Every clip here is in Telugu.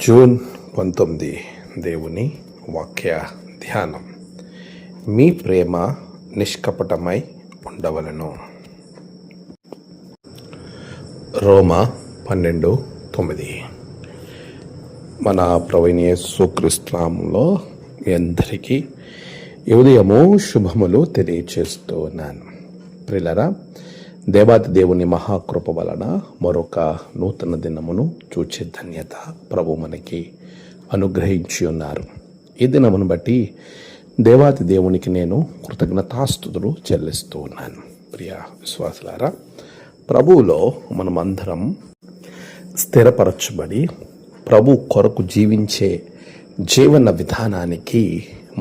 జూన్ 19 దేవుని వాక్య ధ్యానం. మీ ప్రేమ నిష్కపటమై ఉండవలెను. రోమా 12:9. మన ప్రభువైన యేసుక్రీస్తు నామములో మీ అందరికీ ఉదయము శుభములు తెలియచేస్తూ ఉన్నాను. ప్రియులారా, దేవాది దేవుని మహాకృప వలన మరొక నూతన దినమును చూచే ధన్యత ప్రభు మనకి అనుగ్రహించి ఉన్నారు. ఈ దినమును బట్టి దేవాది దేవునికి నేను కృతజ్ఞతాస్తుతులు చెల్లిస్తూ ఉన్నాను. ప్రియ విశ్వాసులారా, ప్రభువులో మనమందరం స్థిరపరచబడి ప్రభు కొరకు జీవించే జీవన విధానానికి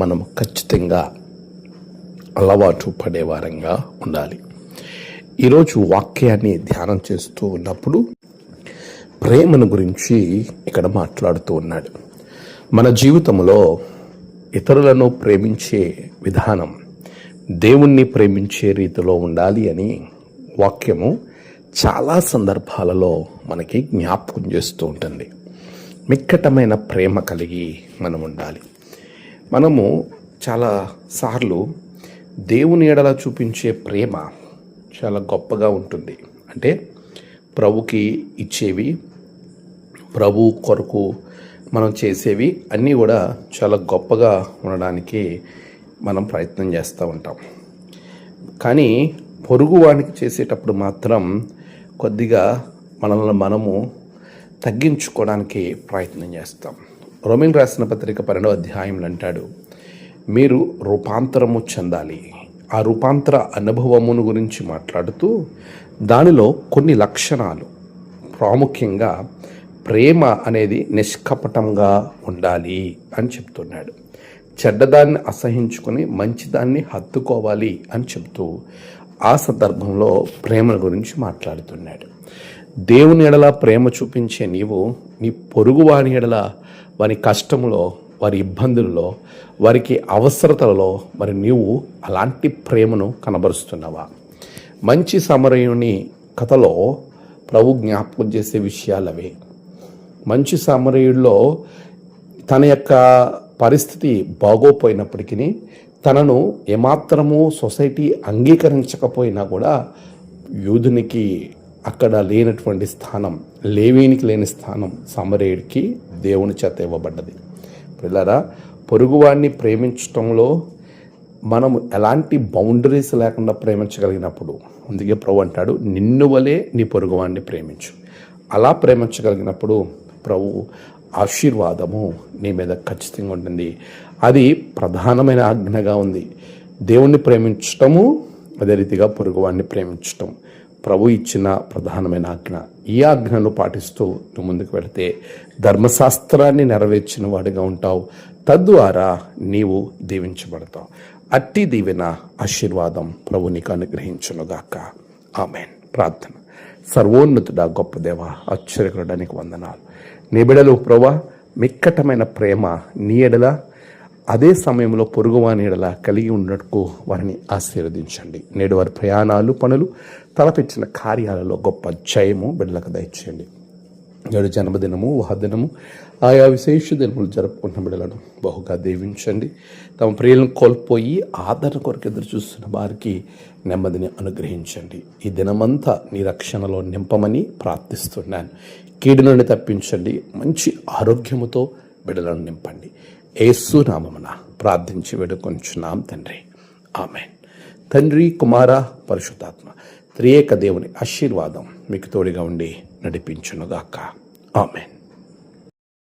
మనం ఖచ్చితంగా అలవాటు పడేవారంగా ఉండాలి. ఈరోజు వాక్యాన్ని ధ్యానం చేస్తూ ఉన్నప్పుడు ప్రేమను గురించి ఇక్కడ మాట్లాడుతూ ఉన్నాడు. మన జీవితంలో ఇతరులను ప్రేమించే విధానం దేవుణ్ణి ప్రేమించే రీతిలో ఉండాలి అని వాక్యము చాలా సందర్భాలలో మనకి జ్ఞాపకం చేస్తూ ఉంటుంది. మిక్కటమైన ప్రేమ కలిగి మనం ఉండాలి. మనము చాలా సార్లు దేవుని ఎడల చూపించే ప్రేమ చాలా గొప్పగా ఉంటుంది. అంటే ప్రభుకి ఇచ్చేవి, ప్రభు కొరకు మనం చేసేవి అన్నీ కూడా చాలా గొప్పగా ఉండడానికి మనం ప్రయత్నం చేస్తూ ఉంటాం. కానీ పొరుగువానికి చేసేటప్పుడు మాత్రం కొద్దిగా మనల్ని మనము తగ్గించుకోవడానికి ప్రయత్నం చేస్తాం. రోమన్ రాసిన పత్రిక 12వ అధ్యాయంలో అంటాడు, మీరు రూపాంతరము చెందాలి. ఆ రూపాంతర అనుభవమును గురించి మాట్లాడుతూ దానిలో కొన్ని లక్షణాలు, ప్రాముఖ్యంగా ప్రేమ అనేది నిష్కపటంగా ఉండాలి అని చెప్తున్నాడు. చెడ్డదాన్ని అసహించుకొని మంచిదాన్ని హత్తుకోవాలి అని చెప్తూ ఆ సందర్భంలో ప్రేమ గురించి మాట్లాడుతున్నాడు. దేవుని ఎడల ప్రేమ చూపించే నీవు నీ పొరుగువాని ఎడల వారి కష్టంలో, వారి ఇబ్బందులలో, వారికి అవసరతలలో మరి నీవు అలాంటి ప్రేమను కనబరుస్తున్నావా? మంచి సమరయుని కథలో ప్రభు జ్ఞాపకం చేసే విషయాలవే. మంచి సమరయుడిలో తన యొక్క పరిస్థితి బాగోపోయినప్పటికీ తనను ఏమాత్రము సొసైటీ అంగీకరించకపోయినా కూడా యూదునికి అక్కడ లేనటువంటి స్థానం, లేవీనికి లేని స్థానం సమరయుడికి దేవుని చేత ఇవ్వబడ్డది. పిల్లరా, పొరుగువాడిని ప్రేమించటంలో మనం ఎలాంటి బౌండరీస్ లేకుండా ప్రేమించగలిగినప్పుడు, అందుకే ప్రభు అంటాడు, నిన్ను వలే నీ పొరుగువాడిని ప్రేమించు. అలా ప్రేమించగలిగినప్పుడు ప్రభు ఆశీర్వాదము నీ మీద ఖచ్చితంగా ఉంటుంది. అది ప్రధానమైన ఆజ్ఞగా ఉంది. దేవుణ్ణి ప్రేమించటము, అదే రీతిగా పొరుగువాడిని ప్రేమించటం ప్రభు ఇచ్చిన ప్రధానమైన ఆజ్ఞ. ఈ ఆజ్ఞను పాటిస్తూ నువ్వు ముందుకు వెళితే ధర్మశాస్త్రాన్ని నెరవేర్చిన వాడిగా ఉంటావు. తద్వారా నీవు దీవించబడతావు. అట్టి దీవెన, ఆశీర్వాదం ప్రభు నీకు అనుగ్రహించునుగాక. ఆమేన్. ప్రార్థన. సర్వోన్నతుడా, గొప్ప దేవ, ఆశ్చర్యకరుడానికి వందనాలు. నీ బిడలు ప్రభా మిక్కటమైన ప్రేమ నీ ఎడల, అదే సమయంలో పొరుగువాని ఎడల కలిగి ఉన్నట్టుకు వారిని ఆశీర్వదించండి. నేడు వారి ప్రయాణాలు, పనులు, తలపెట్టిన కార్యాలలో గొప్ప జయము బిడ్డలకు దయచేయండి. నేడు జన్మదినము, వివాహదినము, ఆయా విశేష దినములు జరుపుకుంటున్న బిడ్డలను బహుగా దీవించండి. తమ ప్రియులను కోల్పోయి ఆదరణ కొరకు ఎదురు చూస్తున్న వారికి నెమ్మదిని అనుగ్రహించండి. ఈ దినమంతా నీ రక్షణలో నింపమని ప్రార్థిస్తున్నాను. కీడు నుండి తప్పించండి. మంచి ఆరోగ్యముతో బిడ్డలను నింపండి. యేసు నామమున ప్రార్థించి వేడుకొంచున్నాం తండ్రి. ఆమేన్. తండ్రి, కుమార, పరిశుద్ధాత్మ త్రియేక దేవుని ఆశీర్వాదం మీకు తోడుగా ఉండి నడిపించునుగాక. ఆమేన్.